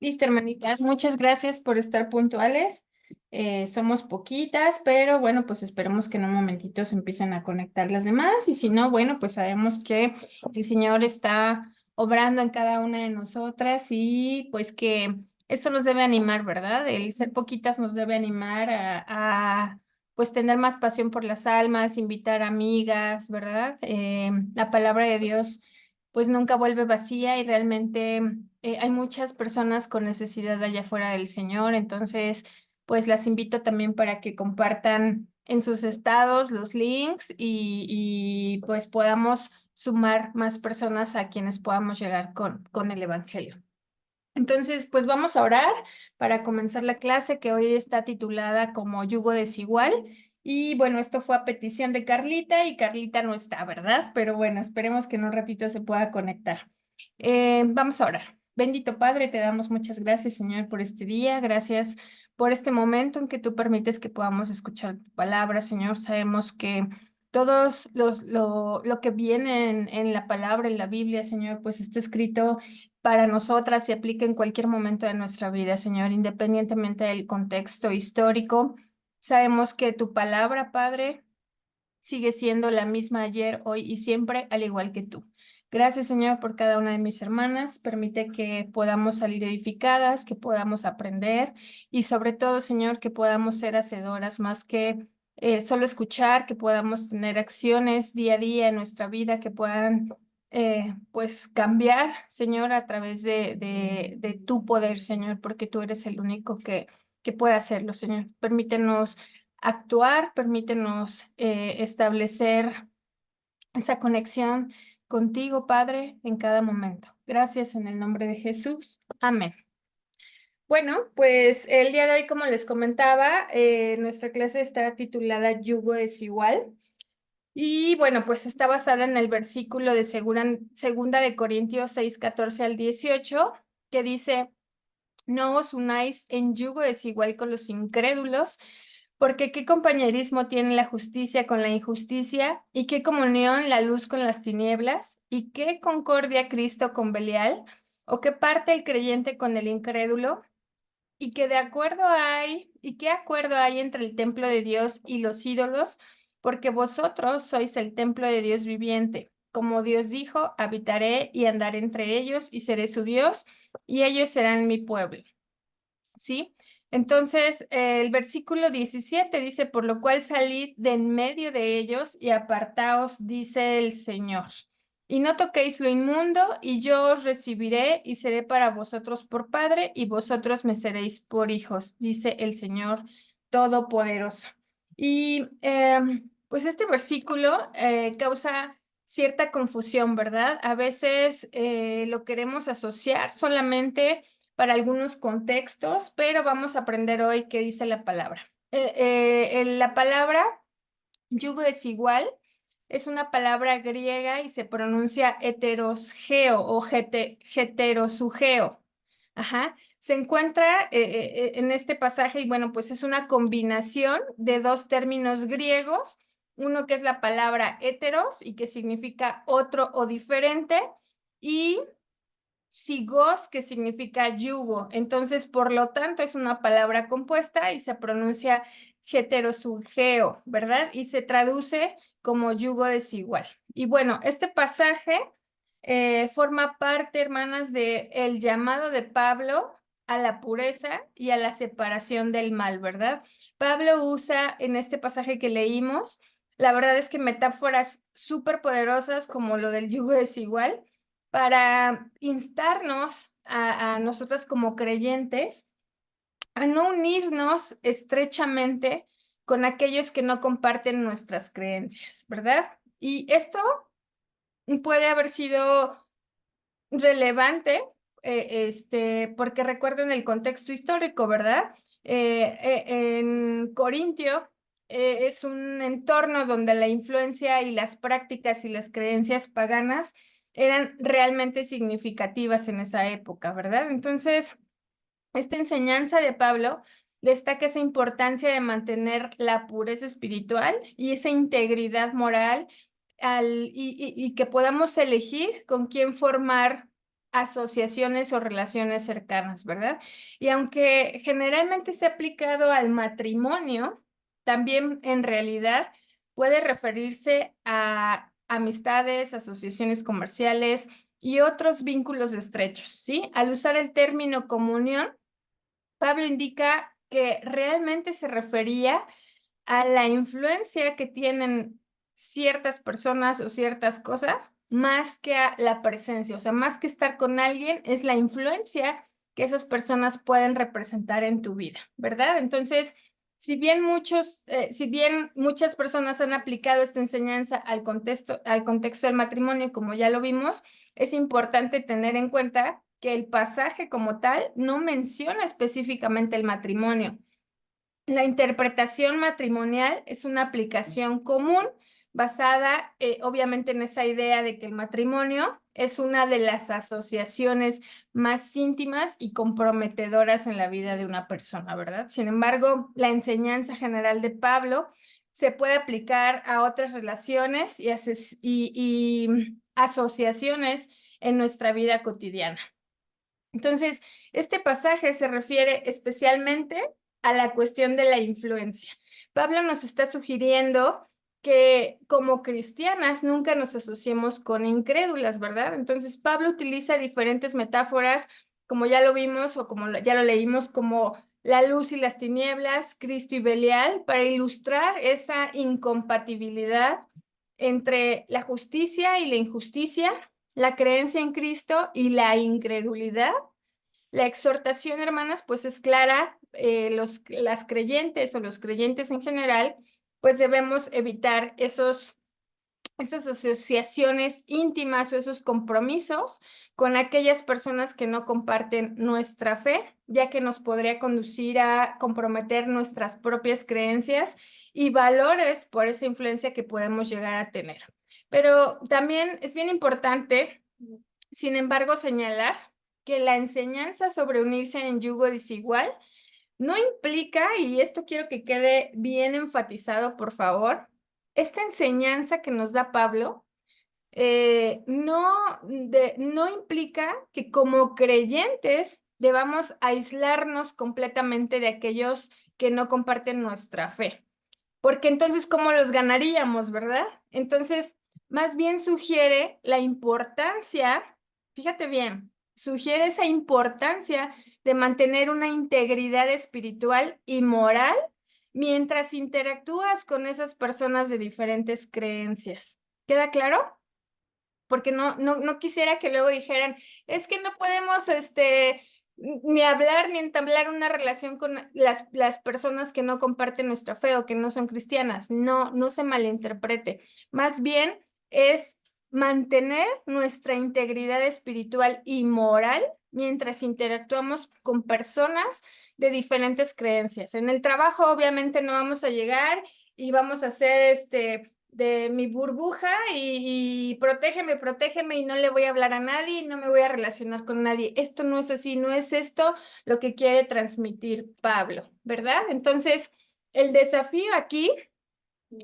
Listo, hermanitas. Muchas gracias por estar puntuales. Somos poquitas, pero bueno, pues esperemos que en un momentito se empiecen a conectar las demás. Y si no, bueno, pues sabemos que el Señor está obrando en cada una de nosotras y pues que esto nos debe animar, ¿verdad? El ser poquitas nos debe animar pues tener más pasión por las almas, invitar amigas, ¿verdad? La palabra de Dios pues nunca vuelve vacía y realmente hay muchas personas con necesidad allá afuera del Señor, entonces pues las invito también para que compartan en sus estados los links pues podamos sumar más personas a quienes podamos llegar con el Evangelio. Entonces, pues vamos a orar para comenzar la clase que hoy está titulada como Yugo Desigual. Y bueno, esto fue a petición de Carlita y Carlita no está, ¿verdad? Pero bueno, esperemos que en un ratito se pueda conectar. Vamos a orar. Bendito Padre, te damos muchas gracias, Señor, por este día. Gracias por este momento en que tú permites que podamos escuchar tu palabra, Señor. Sabemos que lo que viene en la palabra, en la Biblia, Señor, pues está escrito para nosotras y aplica en cualquier momento de nuestra vida, Señor, independientemente del contexto histórico. Sabemos que tu palabra, Padre, sigue siendo la misma ayer, hoy y siempre, al igual que tú. Gracias, Señor, por cada una de mis hermanas. Permite que podamos salir edificadas, que podamos aprender y sobre todo, Señor, que podamos ser hacedoras más que solo escuchar, que podamos tener acciones día a día en nuestra vida que puedan pues cambiar, Señor, a través de tu poder, Señor, porque tú eres el único que puede hacerlo, Señor. Permítenos actuar, permítenos establecer esa conexión contigo, Padre, en cada momento. Gracias en el nombre de Jesús. Amén. Bueno, pues el día de hoy, como les comentaba, nuestra clase está titulada Yugo Desigual. Y bueno, pues está basada en el versículo de segunda de Corintios 6, 14 al 18, que dice: No os unáis en yugo desigual con los incrédulos, porque qué compañerismo tiene la justicia con la injusticia, y qué comunión la luz con las tinieblas, y qué concordia Cristo con Belial, o qué parte el creyente con el incrédulo, y qué acuerdo hay entre el templo de Dios y los ídolos, porque vosotros sois el templo de Dios viviente. Como Dios dijo, habitaré y andaré entre ellos, y seré su Dios, y ellos serán mi pueblo. ¿Sí? Entonces, el versículo 17 dice: Por lo cual salid de en medio de ellos y apartaos, dice el Señor. Y no toquéis lo inmundo, y yo os recibiré y seré para vosotros por padre, y vosotros me seréis por hijos, dice el Señor Todopoderoso. Y pues este versículo causa cierta confusión, ¿verdad? A veces lo queremos asociar solamente para algunos contextos, pero vamos a aprender hoy qué dice la palabra. La palabra yugo desigual es una palabra griega y se pronuncia heterosgeo o heterosugeo. Ajá. Se encuentra en este pasaje y bueno, pues es una combinación de dos términos griegos, uno que es la palabra heteros y que significa otro o diferente, y sigos, que significa yugo. Entonces, por lo tanto, es una palabra compuesta y se pronuncia heterosugeo, ¿verdad? Y se traduce como yugo desigual. Y bueno, este pasaje forma parte, hermanas, de el llamado de Pablo a la pureza y a la separación del mal, ¿verdad? Pablo usa en este pasaje que leímos, la verdad es que metáforas súper poderosas como lo del yugo desigual para instarnos a nosotras como creyentes a no unirnos estrechamente con aquellos que no comparten nuestras creencias, ¿verdad? Y esto puede haber sido relevante, porque recuerden el contexto histórico, ¿verdad? En Corintio es un entorno donde la influencia y las prácticas y las creencias paganas eran realmente significativas en esa época, ¿verdad? Entonces, esta enseñanza de Pablo destaca esa importancia de mantener la pureza espiritual y esa integridad moral y que podamos elegir con quién formar asociaciones o relaciones cercanas, ¿verdad? Y aunque generalmente se ha aplicado al matrimonio, también en realidad puede referirse a amistades, asociaciones comerciales y otros vínculos estrechos, ¿sí? Al usar el término comunión, Pablo indica que realmente se refería a la influencia que tienen ciertas personas o ciertas cosas, más que a la presencia, o sea, más que estar con alguien, es la influencia que esas personas pueden representar en tu vida, ¿verdad? Entonces, si bien muchas personas han aplicado esta enseñanza al contexto del matrimonio, como ya lo vimos, es importante tener en cuenta que el pasaje como tal no menciona específicamente el matrimonio. La interpretación matrimonial es una aplicación común basada obviamente en esa idea de que el matrimonio es una de las asociaciones más íntimas y comprometedoras en la vida de una persona, ¿verdad? Sin embargo, la enseñanza general de Pablo se puede aplicar a otras relaciones y asociaciones en nuestra vida cotidiana. Entonces, este pasaje se refiere especialmente a la cuestión de la influencia. Pablo nos está sugiriendo que como cristianas nunca nos asociemos con incrédulas, ¿verdad? Entonces, Pablo utiliza diferentes metáforas, como ya lo vimos o como ya lo leímos, como la luz y las tinieblas, Cristo y Belial, para ilustrar esa incompatibilidad entre la justicia y la injusticia, la creencia en Cristo y la incredulidad. La exhortación, hermanas, pues es clara, las creyentes o los creyentes en general, pues debemos evitar esas asociaciones íntimas o esos compromisos con aquellas personas que no comparten nuestra fe, ya que nos podría conducir a comprometer nuestras propias creencias y valores por esa influencia que podemos llegar a tener. Pero también es bien importante, sin embargo, señalar que la enseñanza sobre unirse en yugo desigual no implica, y esto quiero que quede bien enfatizado, por favor, esta enseñanza que nos da Pablo no implica que como creyentes debamos aislarnos completamente de aquellos que no comparten nuestra fe, porque entonces, ¿cómo los ganaríamos, verdad? Entonces, más bien sugiere la importancia, fíjate bien, sugiere esa importancia de mantener una integridad espiritual y moral mientras interactúas con esas personas de diferentes creencias. ¿Queda claro? Porque no quisiera que luego dijeran, es que no podemos, ni hablar ni entablar una relación con las personas que no comparten nuestra fe o que no son cristianas. No, no se malinterprete. Más bien es mantener nuestra integridad espiritual y moral mientras interactuamos con personas de diferentes creencias. En el trabajo, obviamente, no vamos a llegar y vamos a hacer de mi burbuja y protégeme y no le voy a hablar a nadie y no me voy a relacionar con nadie. Esto no es así, no es esto lo que quiere transmitir Pablo, ¿verdad? Entonces, el desafío aquí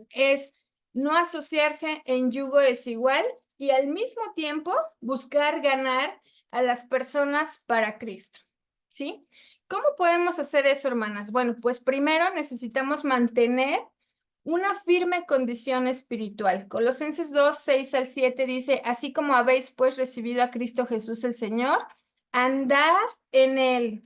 es no asociarse en yugo desigual y al mismo tiempo buscar ganar a las personas para Cristo, ¿sí? ¿Cómo podemos hacer eso, hermanas? Bueno, pues primero necesitamos mantener una firme condición espiritual. Colosenses 2, 6 al 7 dice, así como habéis pues recibido a Cristo Jesús el Señor, andad en él,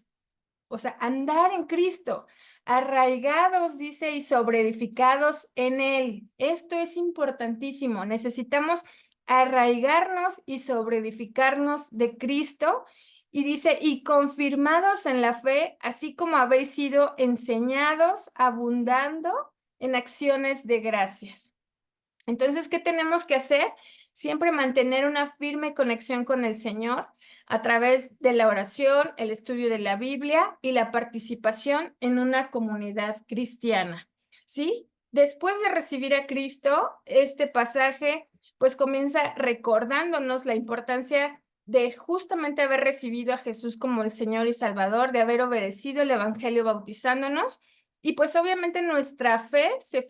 o sea, andar en Cristo, arraigados, dice, y sobreedificados en él. Esto es importantísimo. Necesitamos arraigarnos y sobreedificarnos de Cristo. Y dice, y confirmados en la fe, así como habéis sido enseñados, abundando en acciones de gracias. Entonces, ¿qué tenemos que hacer? Siempre mantener una firme conexión con el Señor a través de la oración, el estudio de la Biblia y la participación en una comunidad cristiana. ¿Sí? Después de recibir a Cristo, este pasaje pues comienza recordándonos la importancia de justamente haber recibido a Jesús como el Señor y Salvador, de haber obedecido el Evangelio bautizándonos. Y pues obviamente nuestra fe se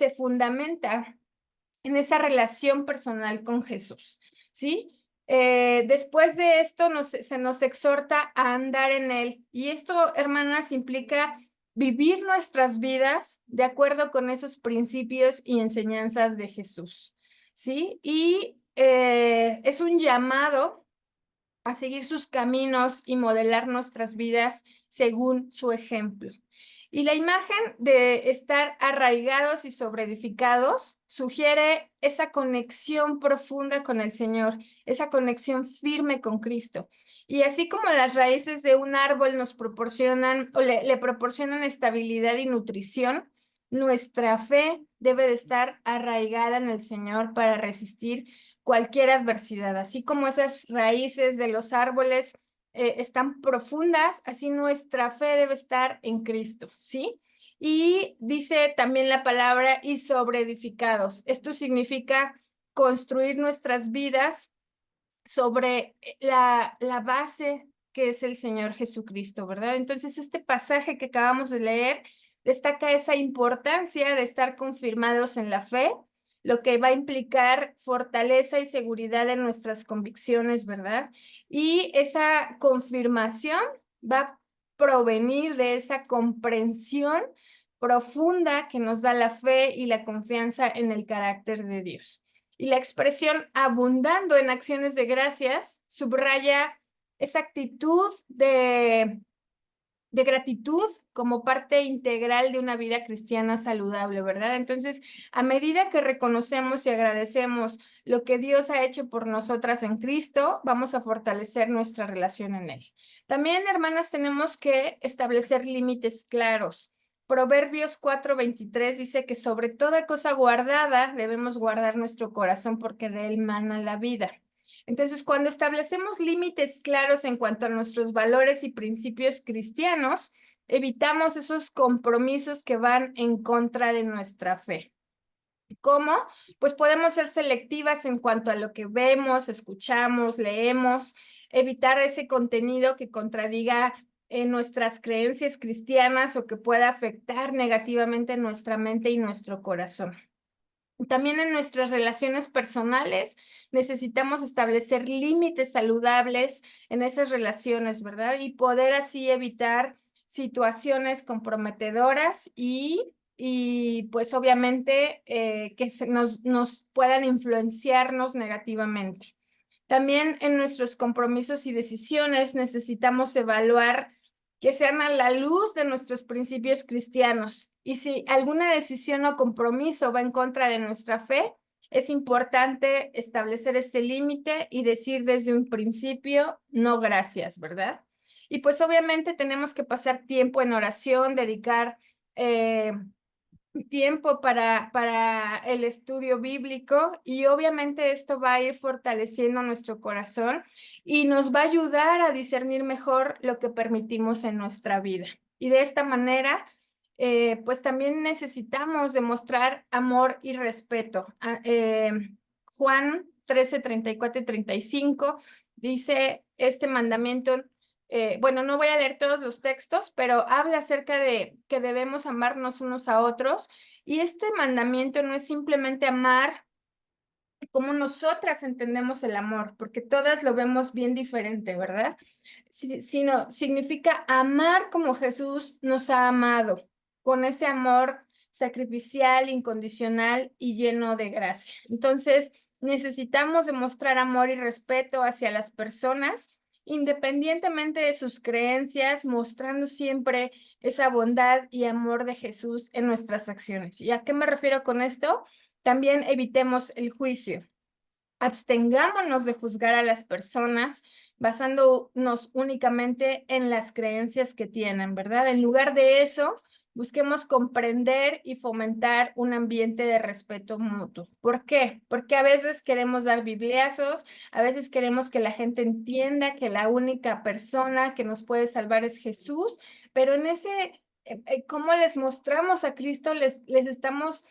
fundamenta en esa relación personal con Jesús, ¿sí? Después de esto se nos exhorta a andar en él. Y esto, hermanas, implica vivir nuestras vidas de acuerdo con esos principios y enseñanzas de Jesús, ¿sí? Y es un llamado a seguir sus caminos y modelar nuestras vidas según su ejemplo. Y la imagen de estar arraigados y sobreedificados sugiere esa conexión profunda con el Señor, esa conexión firme con Cristo. Y así como las raíces de un árbol nos proporcionan o le proporcionan estabilidad y nutrición, nuestra fe debe de estar arraigada en el Señor para resistir cualquier adversidad. Así como esas raíces de los árboles están profundas, así nuestra fe debe estar en Cristo, ¿sí? Y dice también la palabra y sobreedificados. Esto significa construir nuestras vidas sobre la base que es el Señor Jesucristo, ¿verdad? Entonces, este pasaje que acabamos de leer destaca esa importancia de estar confirmados en la fe, lo que va a implicar fortaleza y seguridad en nuestras convicciones, ¿verdad? Y esa confirmación va a provenir de esa comprensión profunda que nos da la fe y la confianza en el carácter de Dios. Y la expresión abundando en acciones de gracias subraya esa actitud de gratitud como parte integral de una vida cristiana saludable, ¿verdad? Entonces, a medida que reconocemos y agradecemos lo que Dios ha hecho por nosotras en Cristo, vamos a fortalecer nuestra relación en Él. También, hermanas, tenemos que establecer límites claros. Proverbios 4:23 dice que sobre toda cosa guardada debemos guardar nuestro corazón porque de él mana la vida. Entonces, cuando establecemos límites claros en cuanto a nuestros valores y principios cristianos, evitamos esos compromisos que van en contra de nuestra fe. ¿Cómo? Pues podemos ser selectivas en cuanto a lo que vemos, escuchamos, leemos, evitar ese contenido que contradiga nuestras creencias cristianas o que pueda afectar negativamente nuestra mente y nuestro corazón. También en nuestras relaciones personales necesitamos establecer límites saludables en esas relaciones, ¿verdad? Y poder así evitar situaciones comprometedoras y pues obviamente que nos puedan influenciarnos negativamente. También en nuestros compromisos y decisiones necesitamos evaluar que sean a la luz de nuestros principios cristianos. Y si alguna decisión o compromiso va en contra de nuestra fe, es importante establecer ese límite y decir desde un principio, no gracias, ¿verdad? Y pues obviamente tenemos que pasar tiempo en oración, dedicar tiempo para el estudio bíblico y obviamente esto va a ir fortaleciendo nuestro corazón y nos va a ayudar a discernir mejor lo que permitimos en nuestra vida. Y de esta manera, pues también necesitamos demostrar amor y respeto. Juan 13:34 y 35 dice este mandamiento. Bueno, no voy a leer todos los textos, pero habla acerca de que debemos amarnos unos a otros. Y este mandamiento no es simplemente amar como nosotras entendemos el amor, porque todas lo vemos bien diferente, ¿verdad? Sino significa amar como Jesús nos ha amado, con ese amor sacrificial, incondicional y lleno de gracia. Entonces, necesitamos demostrar amor y respeto hacia las personas, independientemente de sus creencias, mostrando siempre esa bondad y amor de Jesús en nuestras acciones. ¿Y a qué me refiero con esto? También evitemos el juicio. Abstengámonos de juzgar a las personas basándonos únicamente en las creencias que tienen, ¿verdad? En lugar de eso, busquemos comprender y fomentar un ambiente de respeto mutuo. ¿Por qué? Porque a veces queremos dar bibliazos, a veces queremos que la gente entienda que la única persona que nos puede salvar es Jesús, pero en ese, ¿cómo les mostramos a Cristo? Les estamos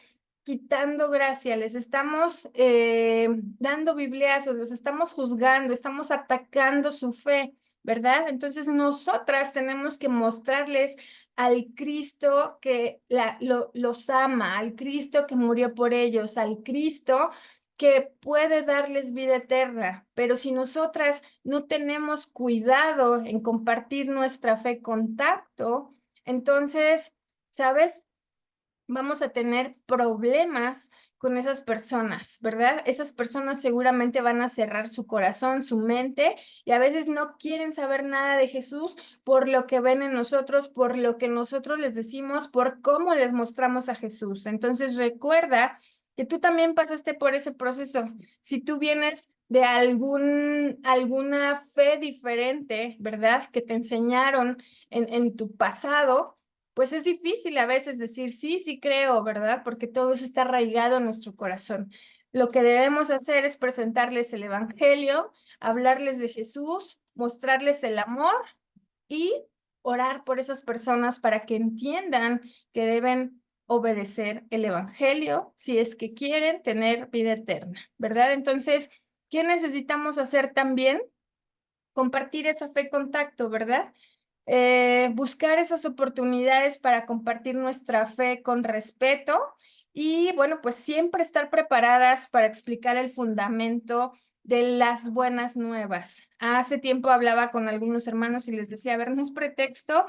quitando gracia, les estamos dando bibliazos, los estamos juzgando, estamos atacando su fe, ¿verdad? Entonces nosotras tenemos que mostrarles al Cristo que los ama, al Cristo que murió por ellos, al Cristo que puede darles vida eterna, pero si nosotras no tenemos cuidado en compartir nuestra fe con tacto, entonces, ¿sabes? Vamos a tener problemas con esas personas, ¿verdad? Esas personas seguramente van a cerrar su corazón, su mente, y a veces no quieren saber nada de Jesús por lo que ven en nosotros, por lo que nosotros les decimos, por cómo les mostramos a Jesús. Entonces recuerda que tú también pasaste por ese proceso. Si tú vienes de alguna fe diferente, ¿verdad? Que te enseñaron en tu pasado, pues es difícil a veces decir sí, sí creo, ¿verdad? Porque todo eso está arraigado en nuestro corazón. Lo que debemos hacer es presentarles el evangelio, hablarles de Jesús, mostrarles el amor y orar por esas personas para que entiendan que deben obedecer el evangelio si es que quieren tener vida eterna, ¿verdad? Entonces, ¿qué necesitamos hacer también? Compartir esa fe con tacto, ¿verdad? Buscar esas oportunidades para compartir nuestra fe con respeto y bueno, pues siempre estar preparadas para explicar el fundamento de las buenas nuevas. Hace tiempo hablaba con algunos hermanos y les decía, a ver, no es pretexto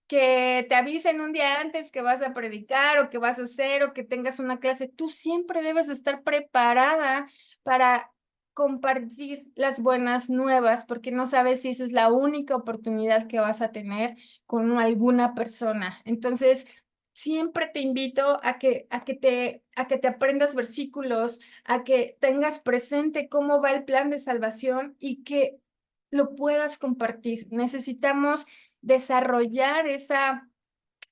que te avisen un día antes que vas a predicar o que vas a hacer o que tengas una clase. Tú siempre debes estar preparada para compartir las buenas nuevas, porque no sabes si esa es la única oportunidad que vas a tener con alguna persona. Entonces, siempre te invito a que te aprendas versículos, a que tengas presente cómo va el plan de salvación y que lo puedas compartir. Necesitamos desarrollar esa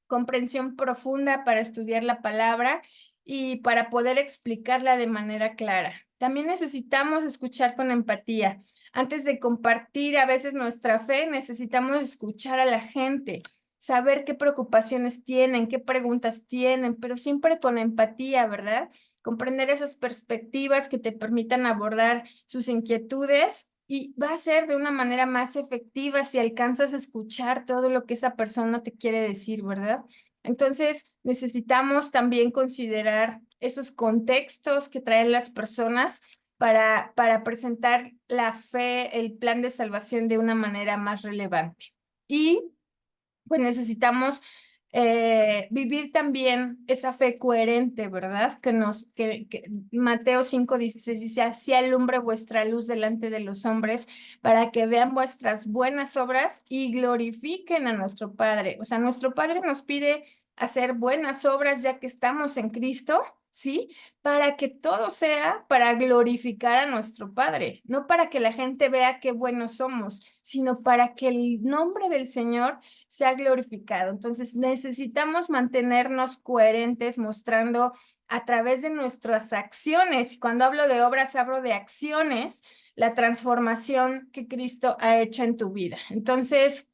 comprensión profunda para estudiar la palabra y para poder explicarla de manera clara. También necesitamos escuchar con empatía. Antes de compartir a veces nuestra fe, necesitamos escuchar a la gente, saber qué preocupaciones tienen, qué preguntas tienen, pero siempre con empatía, ¿verdad? Comprender esas perspectivas que te permitan abordar sus inquietudes y va a ser de una manera más efectiva si alcanzas a escuchar todo lo que esa persona te quiere decir, ¿verdad? Entonces, necesitamos también considerar esos contextos que traen las personas para presentar la fe, el plan de salvación de una manera más relevante. Y pues necesitamos vivir también esa fe coherente, ¿verdad? Que Mateo 5:16 dice, así alumbre vuestra luz delante de los hombres para que vean vuestras buenas obras y glorifiquen a nuestro Padre. O sea, nuestro Padre nos pide hacer buenas obras ya que estamos en Cristo, ¿sí? Para que todo sea para glorificar a nuestro Padre, no para que la gente vea qué buenos somos, sino para que el nombre del Señor sea glorificado. Entonces necesitamos mantenernos coherentes, mostrando a través de nuestras acciones. Y cuando hablo de obras, hablo de acciones, la transformación que Cristo ha hecho en tu vida. Entonces,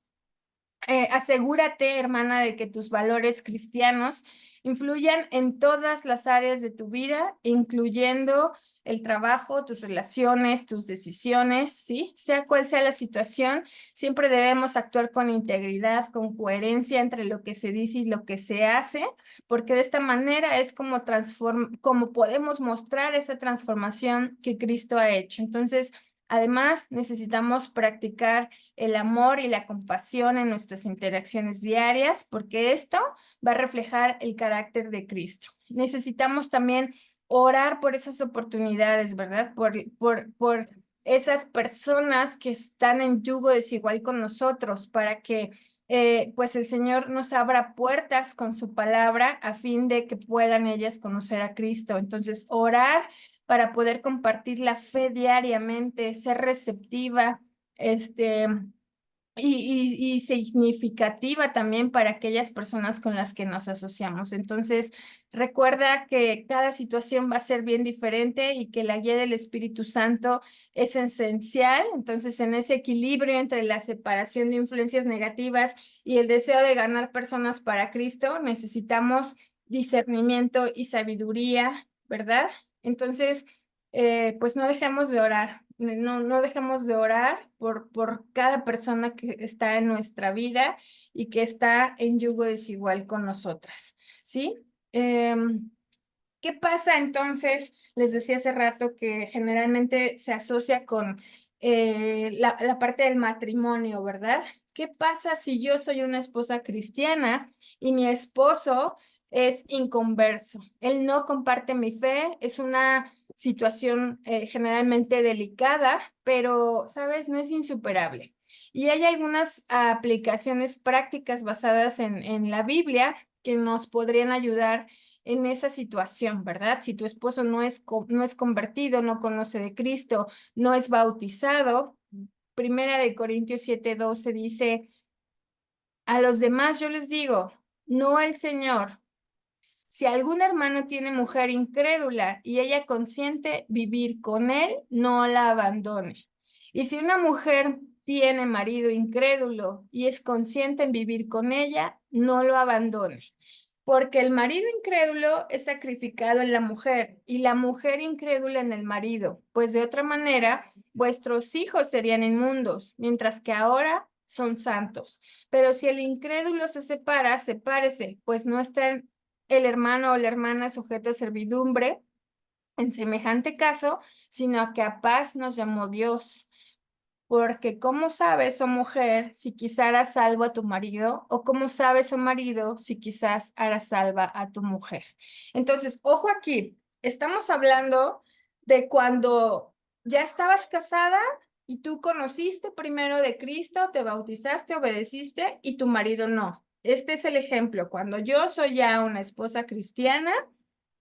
asegúrate, hermana, de que tus valores cristianos influyan en todas las áreas de tu vida, incluyendo el trabajo, tus relaciones, tus decisiones, ¿sí? Sea cual sea la situación, siempre debemos actuar con integridad, con coherencia entre lo que se dice y lo que se hace, porque de esta manera es como podemos mostrar esa transformación que Cristo ha hecho. Entonces, además, necesitamos practicar el amor y la compasión en nuestras interacciones diarias, porque esto va a reflejar el carácter de Cristo. Necesitamos también orar por esas oportunidades, ¿verdad? Por esas personas que están en yugo desigual con nosotros, para que pues el Señor nos abra puertas con su palabra a fin de que puedan ellas conocer a Cristo. Entonces, orar para poder compartir la fe diariamente, ser receptiva, este, y significativa también para aquellas personas con las que nos asociamos. Entonces, recuerda que cada situación va a ser bien diferente y que la guía del Espíritu Santo es esencial. Entonces, en ese equilibrio entre la separación de influencias negativas y el deseo de ganar personas para Cristo, necesitamos discernimiento y sabiduría, ¿verdad? Entonces, pues no dejemos de orar, no dejemos de orar por cada persona que está en nuestra vida y que está en yugo desigual con nosotras, ¿sí? ¿Qué pasa entonces? Les decía hace rato que generalmente se asocia con la parte del matrimonio, ¿verdad? ¿Qué pasa si yo soy una esposa cristiana y mi esposo es inconverso? Él no comparte mi fe, es una situación generalmente delicada, pero, ¿sabes? No es insuperable. Y hay algunas aplicaciones prácticas basadas en la Biblia que nos podrían ayudar en esa situación, ¿verdad? Si tu esposo no es convertido, no conoce de Cristo, no es bautizado, Primera de Corintios 7:12 dice, a los demás yo les digo, no el Señor. Si algún hermano tiene mujer incrédula y ella consiente vivir con él, no la abandone. Y si una mujer tiene marido incrédulo y es consciente en vivir con ella, no lo abandone. Porque el marido incrédulo es sacrificado en la mujer y la mujer incrédula en el marido, pues de otra manera vuestros hijos serían inmundos, mientras que ahora son santos. Pero si el incrédulo se separa, sepárese, pues no está el hermano o la hermana sujeto a servidumbre en semejante caso, sino a que a paz nos llamó Dios. Porque ¿cómo sabes, oh mujer, si quizás harás salvo a tu marido? ¿O cómo sabes, oh marido, si quizás harás salva a tu mujer? Entonces, ojo aquí, estamos hablando de cuando ya estabas casada y tú conociste primero de Cristo, te bautizaste, obedeciste y tu marido no. Este es el ejemplo, cuando yo soy ya una esposa cristiana,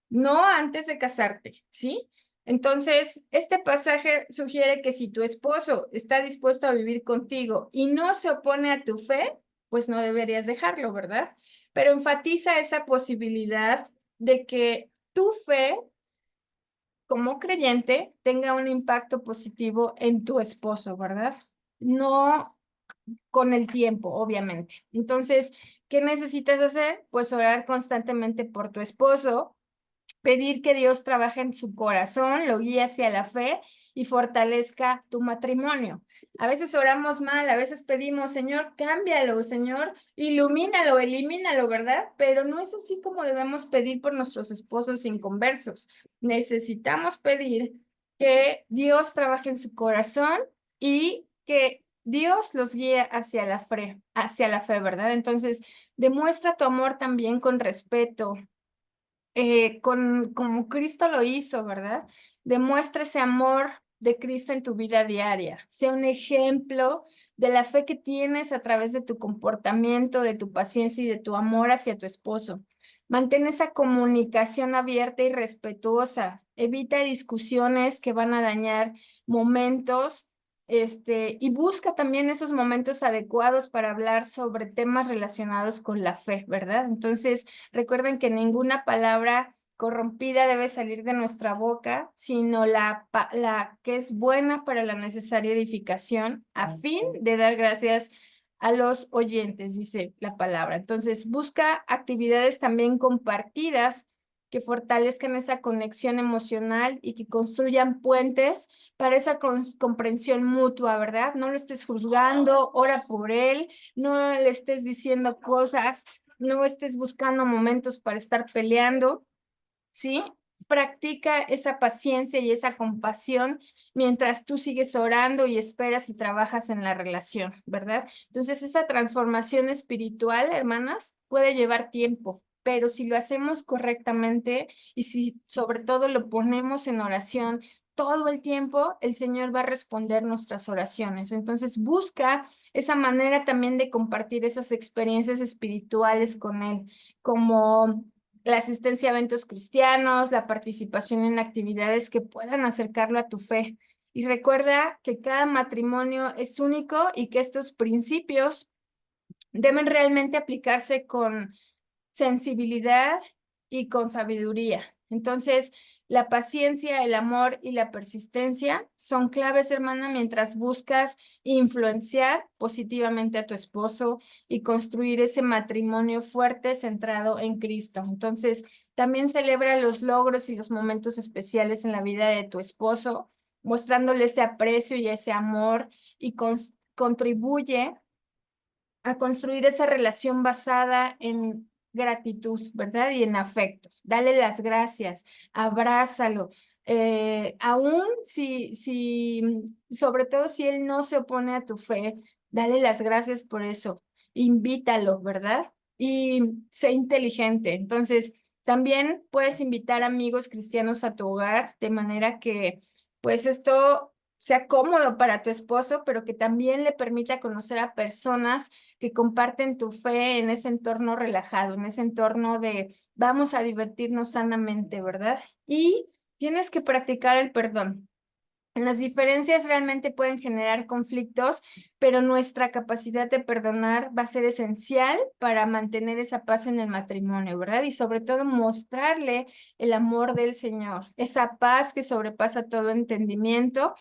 no antes de casarte, ¿sí? Entonces, este pasaje sugiere que si tu esposo está dispuesto a vivir contigo y no se opone a tu fe, pues no deberías dejarlo, ¿verdad? Pero enfatiza esa posibilidad de que tu fe como creyente tenga un impacto positivo en tu esposo, ¿verdad? No con el tiempo, obviamente. Entonces, ¿qué necesitas hacer? Pues orar constantemente por tu esposo, pedir que Dios trabaje en su corazón, lo guíe hacia la fe y fortalezca tu matrimonio. A veces oramos mal, a veces pedimos, Señor, cámbialo, Señor, ilumínalo, elimínalo, ¿verdad? Pero no es así como debemos pedir por nuestros esposos inconversos. Necesitamos pedir que Dios trabaje en su corazón y que Dios los guíe hacia la fe, ¿verdad? Entonces, demuestra tu amor también con respeto, como Cristo lo hizo, ¿verdad? Demuestra ese amor de Cristo en tu vida diaria. Sea un ejemplo de la fe que tienes a través de tu comportamiento, de tu paciencia y de tu amor hacia tu esposo. Mantén esa comunicación abierta y respetuosa. Evita discusiones que van a dañar momentos, y busca también esos momentos adecuados para hablar sobre temas relacionados con la fe, ¿verdad? Entonces, recuerden que ninguna palabra corrompida debe salir de nuestra boca, sino la que es buena para la necesaria edificación, a fin de dar gracias a los oyentes, dice la palabra. Entonces, busca actividades también compartidas que fortalezcan esa conexión emocional y que construyan puentes para esa comprensión mutua, ¿verdad? No lo estés juzgando, ora por él, no le estés diciendo cosas, no estés buscando momentos para estar peleando, ¿sí? Practica esa paciencia y esa compasión mientras tú sigues orando y esperas y trabajas en la relación, ¿verdad? Entonces, esa transformación espiritual, hermanas, puede llevar tiempo, pero si lo hacemos correctamente y si sobre todo lo ponemos en oración todo el tiempo, el Señor va a responder nuestras oraciones. Entonces, busca esa manera también de compartir esas experiencias espirituales con Él, como la asistencia a eventos cristianos, la participación en actividades que puedan acercarlo a tu fe. Y recuerda que cada matrimonio es único y que estos principios deben realmente aplicarse con sensibilidad y con sabiduría. Entonces, la paciencia, el amor y la persistencia son claves, hermana, mientras buscas influenciar positivamente a tu esposo y construir ese matrimonio fuerte centrado en Cristo. Entonces, también celebra los logros y los momentos especiales en la vida de tu esposo, mostrándole ese aprecio y ese amor y contribuye a construir esa relación basada en gratitud, ¿verdad? Y en afecto. Dale las gracias, abrázalo. Aún sobre todo si él no se opone a tu fe, dale las gracias por eso. Invítalo, ¿verdad? Y sé inteligente. Entonces, también puedes invitar amigos cristianos a tu hogar de manera que, pues, esto sea cómodo para tu esposo, pero que también le permita conocer a personas que comparten tu fe en ese entorno relajado, en ese entorno de vamos a divertirnos sanamente, ¿verdad? Y tienes que practicar el perdón. Las diferencias realmente pueden generar conflictos, pero nuestra capacidad de perdonar va a ser esencial para mantener esa paz en el matrimonio, ¿verdad? Y sobre todo mostrarle el amor del Señor, esa paz que sobrepasa todo entendimiento.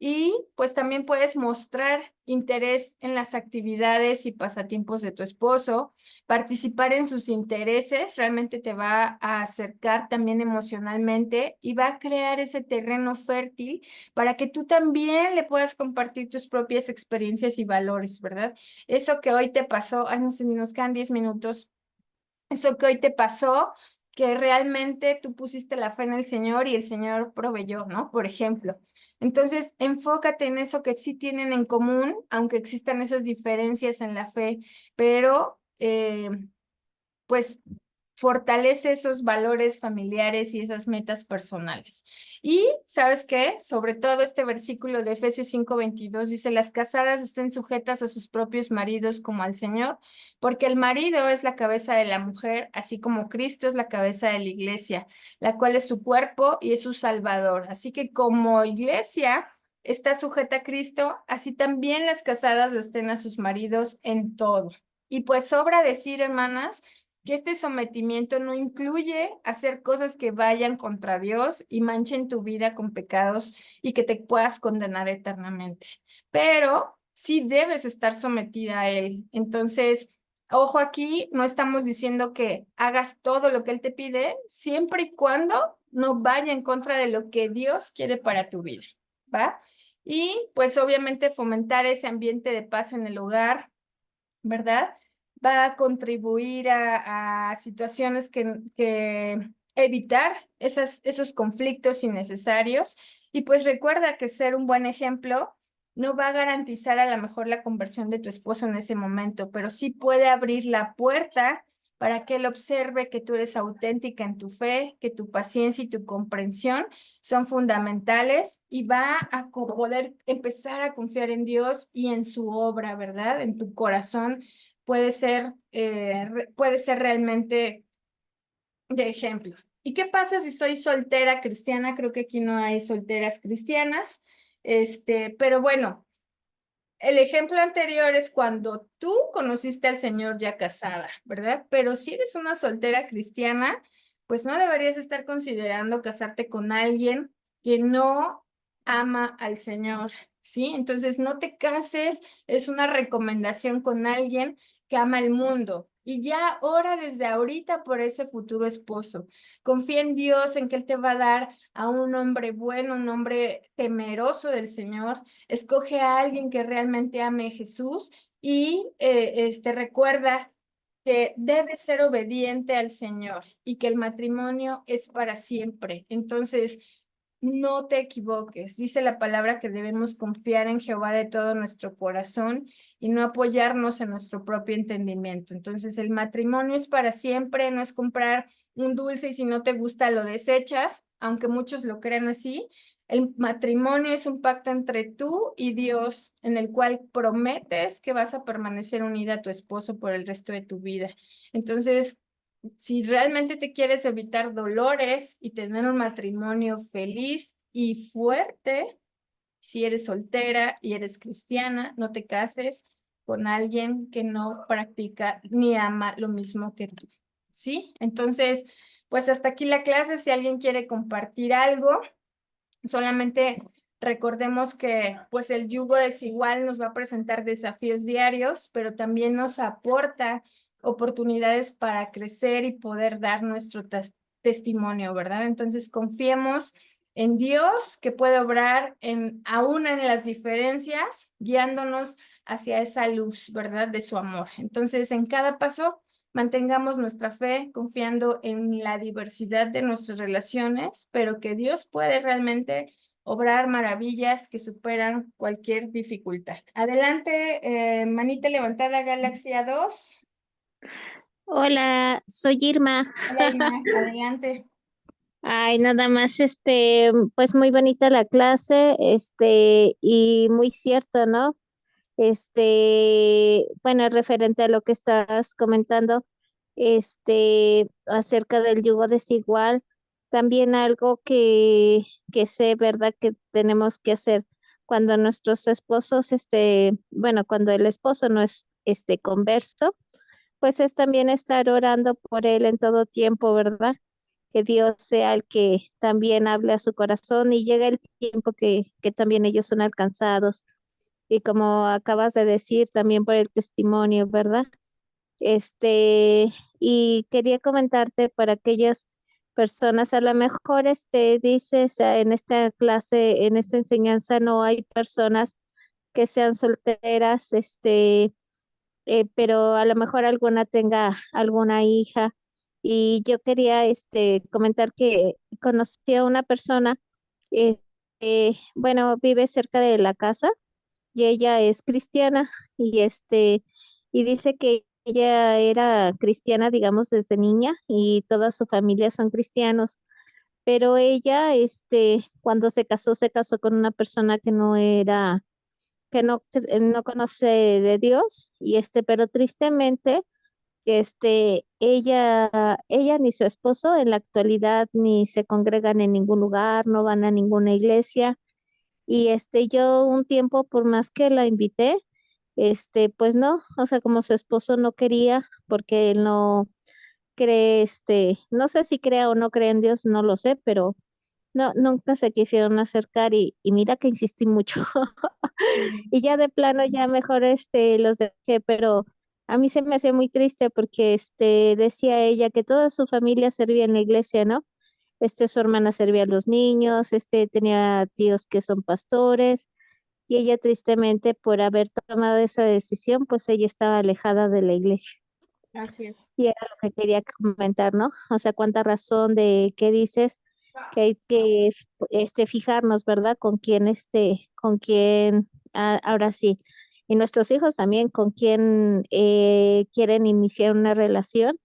Y pues también puedes mostrar interés en las actividades y pasatiempos de tu esposo, participar en sus intereses, realmente te va a acercar también emocionalmente y va a crear ese terreno fértil para que tú también le puedas compartir tus propias experiencias y valores, ¿verdad? Eso que hoy te pasó, ay, no sé, nos quedan 10 minutos, eso que hoy te pasó, que realmente tú pusiste la fe en el Señor y el Señor proveyó, ¿no? Por ejemplo. Entonces, enfócate en eso que sí tienen en común, aunque existan esas diferencias en la fe, pero pues fortalece esos valores familiares y esas metas personales. Y, ¿sabes qué? Sobre todo este versículo de Efesios 5:22 dice, las casadas estén sujetas a sus propios maridos como al Señor, porque el marido es la cabeza de la mujer, así como Cristo es la cabeza de la iglesia, la cual es su cuerpo y es su salvador. Así que como iglesia está sujeta a Cristo, así también las casadas lo estén a sus maridos en todo. Y pues sobra decir, hermanas, que este sometimiento no incluye hacer cosas que vayan contra Dios y manchen tu vida con pecados y que te puedas condenar eternamente. Pero sí debes estar sometida a Él. Entonces, ojo aquí, no estamos diciendo que hagas todo lo que Él te pide, siempre y cuando no vaya en contra de lo que Dios quiere para tu vida, ¿va? Y pues obviamente fomentar ese ambiente de paz en el hogar, ¿verdad? Va a contribuir a situaciones que evitar esos conflictos innecesarios. Y pues recuerda que ser un buen ejemplo no va a garantizar a lo mejor la conversión de tu esposo en ese momento, pero sí puede abrir la puerta para que él observe que tú eres auténtica en tu fe, que tu paciencia y tu comprensión son fundamentales y va a poder empezar a confiar en Dios y en su obra, ¿verdad? En tu corazón puede ser realmente de ejemplo. ¿Y qué pasa si soy soltera cristiana? Creo que aquí no hay solteras cristianas, pero bueno, el ejemplo anterior es cuando tú conociste al Señor ya casada, ¿verdad? Pero si eres una soltera cristiana, pues no deberías estar considerando casarte con alguien que no ama al Señor, ¿sí? Entonces no te cases, es una recomendación con alguien que ama el mundo. Y ya ora desde ahorita por ese futuro esposo. Confía en Dios, en que Él te va a dar a un hombre bueno, un hombre temeroso del Señor. Escoge a alguien que realmente ame a Jesús y recuerda que debe ser obediente al Señor y que el matrimonio es para siempre. Entonces, no te equivoques. Dice la palabra que debemos confiar en Jehová de todo nuestro corazón y no apoyarnos en nuestro propio entendimiento. Entonces, el matrimonio es para siempre, no es comprar un dulce y si no te gusta lo desechas, aunque muchos lo crean así. El matrimonio es un pacto entre tú y Dios, en el cual prometes que vas a permanecer unida a tu esposo por el resto de tu vida. Entonces, si realmente te quieres evitar dolores y tener un matrimonio feliz y fuerte, si eres soltera y eres cristiana, no te cases con alguien que no practica ni ama lo mismo que tú, ¿sí? Entonces, pues hasta aquí la clase. Si alguien quiere compartir algo, solamente recordemos que pues el yugo desigual nos va a presentar desafíos diarios, pero también nos aporta oportunidades para crecer y poder dar nuestro testimonio, ¿verdad? Entonces confiemos en Dios que puede obrar aún en las diferencias, guiándonos hacia esa luz, ¿verdad? De su amor. Entonces en cada paso Mantengamos nuestra fe confiando en la diversidad de nuestras relaciones, pero que Dios puede realmente obrar maravillas que superan cualquier dificultad. Adelante, manita levantada, Galaxia 2. Hola, soy Irma. Hola, Irma, adelante. Ay, nada más, pues muy bonita la clase, y muy cierto, ¿no? Bueno, referente a lo que estás comentando, acerca del yugo desigual, también algo que sé, ¿verdad? Que tenemos que hacer cuando nuestros esposos, bueno, cuando el esposo no es, converso, pues es también estar orando por él en todo tiempo, ¿verdad? Que Dios sea el que también hable a su corazón y llega el tiempo que también ellos son alcanzados. Y como acabas de decir, también por el testimonio, ¿verdad? Este, y quería comentarte para aquellas personas, a lo mejor, dices, en esta clase, en esta enseñanza, no hay personas que sean solteras, pero a lo mejor alguna tenga alguna hija. Y yo quería comentar que conocí a una persona, eh, bueno, vive cerca de la casa y ella es cristiana y y dice que ella era cristiana, digamos, desde niña y toda su familia son cristianos. Pero ella, cuando se casó con una persona que no era que no conoce de Dios y pero tristemente, ella ni su esposo en la actualidad ni se congregan en ningún lugar, no van a ninguna iglesia. Y yo un tiempo, por más que la invité, pues no, o sea, como su esposo no quería, porque él no cree, no sé si crea o no cree en Dios, no lo sé, pero no, nunca se quisieron acercar y mira que insistí mucho. Mm. Y ya de plano ya mejor los dejé, pero a mí se me hacía muy triste porque decía ella que toda su familia servía en la iglesia, ¿no? Su hermana servía a los niños, tenía tíos que son pastores y ella tristemente por haber tomado esa decisión, pues ella estaba alejada de la iglesia. Así es. Y era lo que quería comentar, ¿no? O sea, cuánta razón de qué dices que hay que fijarnos, ¿verdad? Con quién, ahora sí, y nuestros hijos también, con quién quieren iniciar una relación,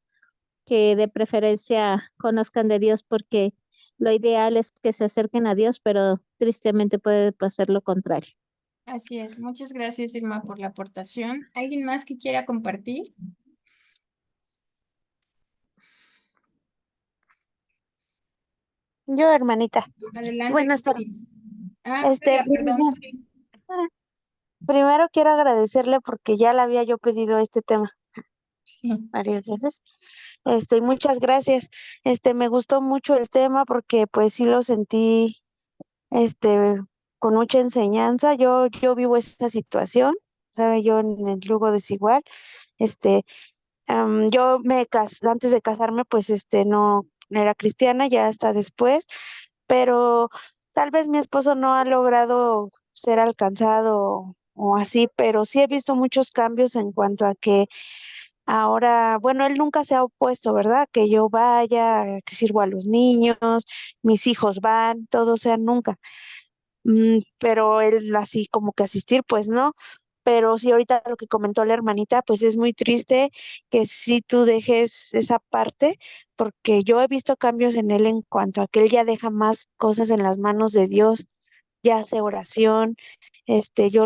que de preferencia conozcan de Dios, porque lo ideal es que se acerquen a Dios, pero tristemente puede pasar lo contrario. Así es. Muchas gracias, Irma, por la aportación. ¿Alguien más que quiera compartir? Yo, hermanita, Adelante, buenas Cris. tardes. Ah, Este, hola, perdón, primero, sí. primero quiero agradecerle porque ya le había yo pedido este tema Sí. varias veces. Y muchas gracias. Me gustó mucho el tema porque pues sí lo sentí, este, con mucha enseñanza. Yo vivo esta situación, ¿sabe? Yo en el yugo desigual. Este, yo antes de casarme, pues, no era cristiana, ya hasta después, pero tal vez mi esposo no ha logrado ser alcanzado o así, pero sí he visto muchos cambios en cuanto a que ahora, bueno, él nunca se ha opuesto, ¿verdad? Que yo vaya, que sirvo a los niños, mis hijos van, todo, o sea, nunca. Pero él así como que asistir, pues no. Pero sí, ahorita lo que comentó la hermanita, pues es muy triste que sí tú dejes esa parte, porque yo he visto cambios en él en cuanto a que él ya deja más cosas en las manos de Dios, ya hace oración. Yo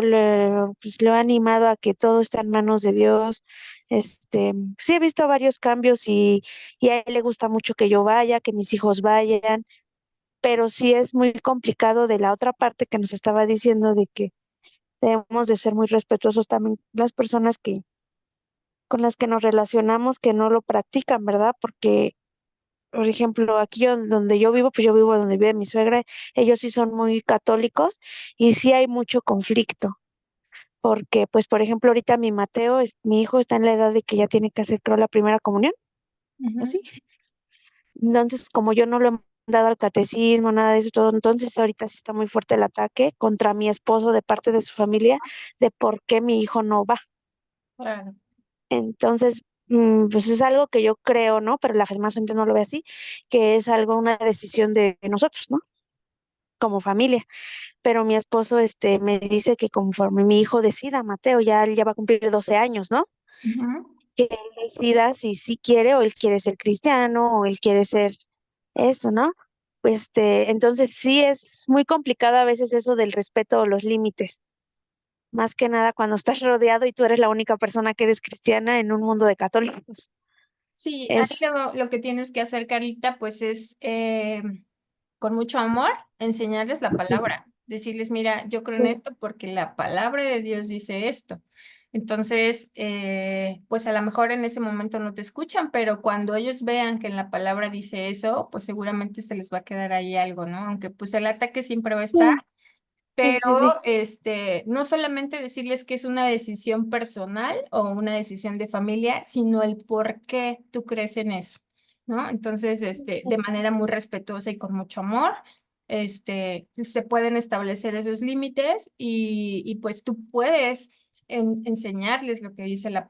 pues, lo he animado a que todo está en manos de Dios. Sí he visto varios cambios y a él le gusta mucho que yo vaya, que mis hijos vayan, pero sí es muy complicado de la otra parte que nos estaba diciendo de que debemos de ser muy respetuosos también las personas que con las que nos relacionamos que no lo practican, ¿verdad? Porque, por ejemplo, aquí donde yo vivo, pues yo vivo donde vive mi suegra, ellos sí son muy católicos y sí hay mucho conflicto, porque, pues, por ejemplo, ahorita mi Mateo, mi hijo está en la edad de que ya tiene que hacer, creo, la primera comunión, Ujú. así. Entonces, como yo no lo he dado al catecismo, nada de eso todo, entonces ahorita sí está muy fuerte el ataque contra mi esposo de parte de su familia de por qué mi hijo no va. Claro. Entonces, pues es algo que yo creo, ¿no? Pero la demás gente no lo ve así, que es algo, una decisión de nosotros, ¿no? Como familia. Pero mi esposo, me dice que conforme mi hijo decida, Mateo, ya él ya va a cumplir 12 años, ¿no? Ujú. Que él decida si sí quiere o él quiere ser cristiano o él quiere ser esto, ¿no? Entonces sí es muy complicado a veces eso del respeto o los límites, más que nada cuando estás rodeado y tú eres la única persona que eres cristiana en un mundo de católicos. Sí, ahí Es, lo que tienes que hacer, Carlita, pues es con mucho amor enseñarles la sí, palabra, decirles, mira, yo creo en sí, esto porque la palabra de Dios dice esto. Entonces, pues a lo mejor en ese momento no te escuchan, pero cuando ellos vean que en la palabra dice eso, pues seguramente se les va a quedar ahí algo, ¿no? Aunque pues el ataque siempre va a estar, sí, pero sí, sí, no solamente decirles que es una decisión personal o una decisión de familia, sino el por qué tú crees en eso, ¿no? Entonces, de manera muy respetuosa y con mucho amor, se pueden establecer esos límites y pues tú puedes enseñarles lo que dice la